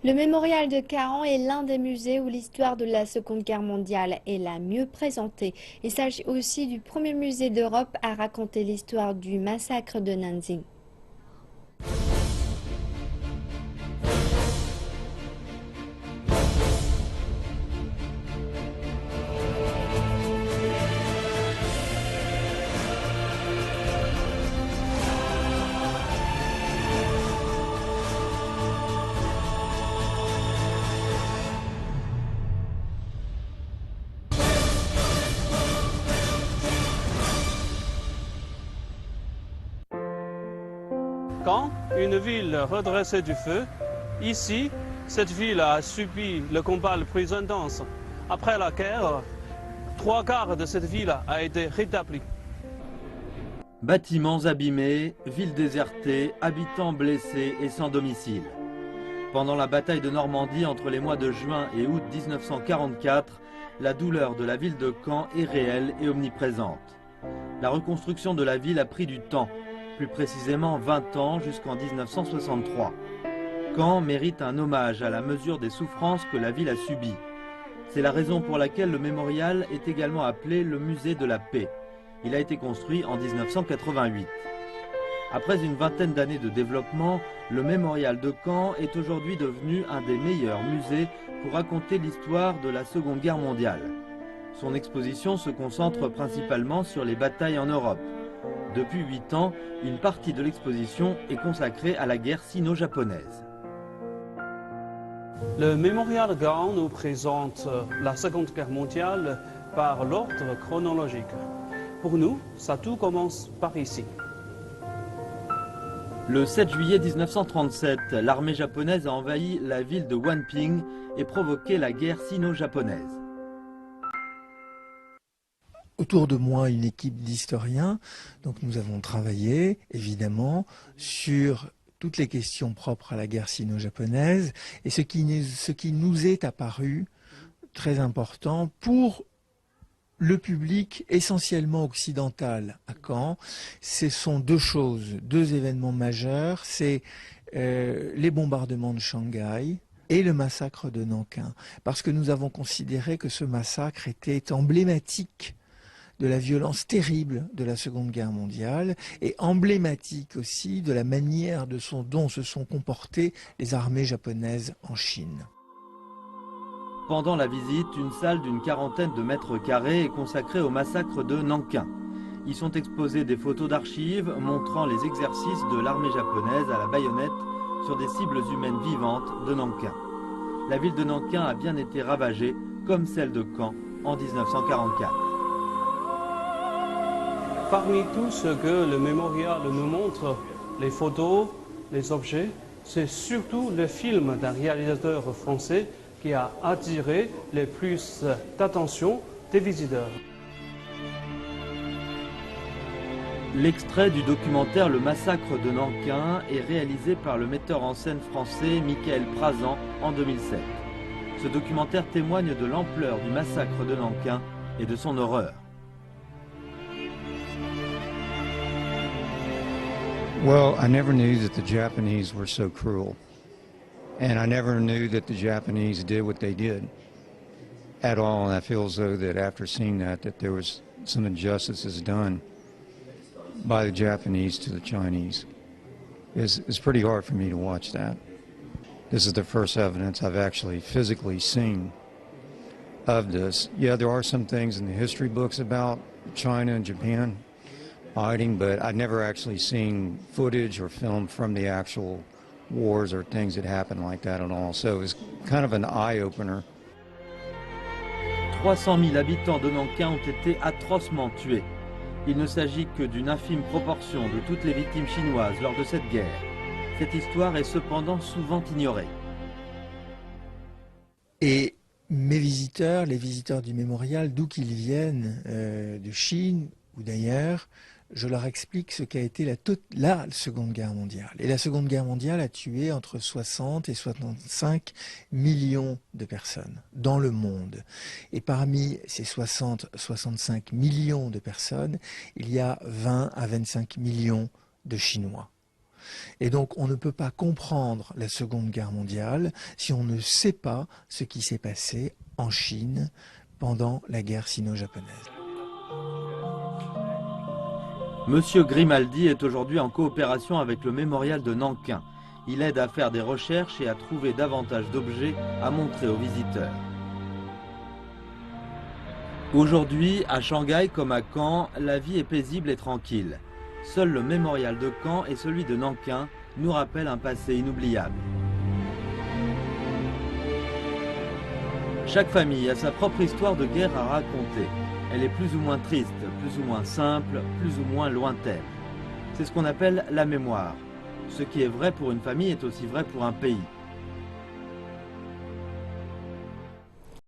Le mémorial de Caen est l'un des musées où l'histoire de la Seconde Guerre mondiale est la mieux présentée. Il s'agit aussi du premier musée d'Europe à raconter l'histoire du massacre de Nanjing. Quand une ville redressée du feu, ici, cette ville a subi le combat le plus intense. Après la guerre, 3/4 de cette ville a été rétablie. Bâtiments abîmés, villes désertées, habitants blessés et sans domicile. Pendant la bataille de Normandie entre les mois de juin et août 1944, la douleur de la ville de Caen est réelle et omniprésente. La reconstruction de la ville a pris du temps, plus précisément 20 ans jusqu'en 1963. Caen mérite un hommage à la mesure des souffrances que la ville a subies. C'est la raison pour laquelle le mémorial est également appelé le musée de la paix. Il a été construit en 1988. Après une vingtaine d'années de développement, le mémorial de Caen est aujourd'hui devenu un des meilleurs musées pour raconter l'histoire de la Seconde Guerre mondiale. Son exposition se concentre principalement sur les batailles en Europe. Depuis 8 ans, une partie de l'exposition est consacrée à la guerre sino-japonaise. Le mémorial Caen nous présente la Seconde Guerre mondiale par l'ordre chronologique. Pour nous, ça tout commence par ici. Le 7 juillet 1937, l'armée japonaise a envahi la ville de Wanping et provoqué la guerre sino-japonaise. Autour de moi, une équipe d'historiens. Donc nous avons travaillé, évidemment, sur toutes les questions propres à la guerre sino-japonaise et ce qui nous est apparu très important pour le public essentiellement occidental à Caen. Ce sont deux choses, deux événements majeurs. C'est les bombardements de Shanghai et le massacre de Nankin. Parce que nous avons considéré que ce massacre était emblématique de la violence terrible de la Seconde Guerre mondiale et emblématique aussi de la manière dont se sont comportées les armées japonaises en Chine. Pendant la visite, une salle d'une quarantaine de mètres carrés est consacrée au massacre de Nankin. Y sont exposées des photos d'archives montrant les exercices de l'armée japonaise à la baïonnette sur des cibles humaines vivantes de Nankin. La ville de Nankin a bien été ravagée, comme celle de Caen en 1944. Parmi tout ce que le mémorial nous montre, les photos, les objets, c'est surtout le film d'un réalisateur français qui a attiré le plus d'attention des visiteurs. L'extrait du documentaire Le massacre de Nankin est réalisé par le metteur en scène français Michael Prazan en 2007. Ce documentaire témoigne de l'ampleur du massacre de Nankin et de son horreur. Well, I never knew that the Japanese were so cruel. And I never knew that the Japanese did what they did at all. And I feel as though that after seeing that there was some injustices done by the Japanese to the Chinese. It's pretty hard for me to watch that. This is the first evidence I've actually physically seen of this. Yeah, there are some things in the history books about China and Japan fighting, but I've never actually seen footage or film from the actual wars or things that happened like that at all. So it was kind of an eye-opener. 300 000 habitants de Nankin ont été atrocement tués. Il ne s'agit que d'une infime proportion de toutes les victimes chinoises lors de cette guerre. Cette histoire est cependant souvent ignorée. Et mes visiteurs, les visiteurs du mémorial, d'où qu'ils viennent, de Chine ou d'ailleurs, je leur explique ce qu'a été la Seconde Guerre mondiale. Et la Seconde Guerre mondiale a tué entre 60 et 65 millions de personnes dans le monde. Et parmi ces 60-65 millions de personnes, il y a 20 à 25 millions de Chinois. Et donc on ne peut pas comprendre la Seconde Guerre mondiale si on ne sait pas ce qui s'est passé en Chine pendant la guerre sino-japonaise. Monsieur Grimaldi est aujourd'hui en coopération avec le mémorial de Nankin. Il aide à faire des recherches et à trouver davantage d'objets à montrer aux visiteurs. Aujourd'hui, à Shanghai comme à Caen, la vie est paisible et tranquille. Seul le mémorial de Caen et celui de Nankin nous rappellent un passé inoubliable. Chaque famille a sa propre histoire de guerre à raconter. Elle est plus ou moins triste, plus ou moins simple, plus ou moins lointaine. C'est ce qu'on appelle la mémoire. Ce qui est vrai pour une famille est aussi vrai pour un pays.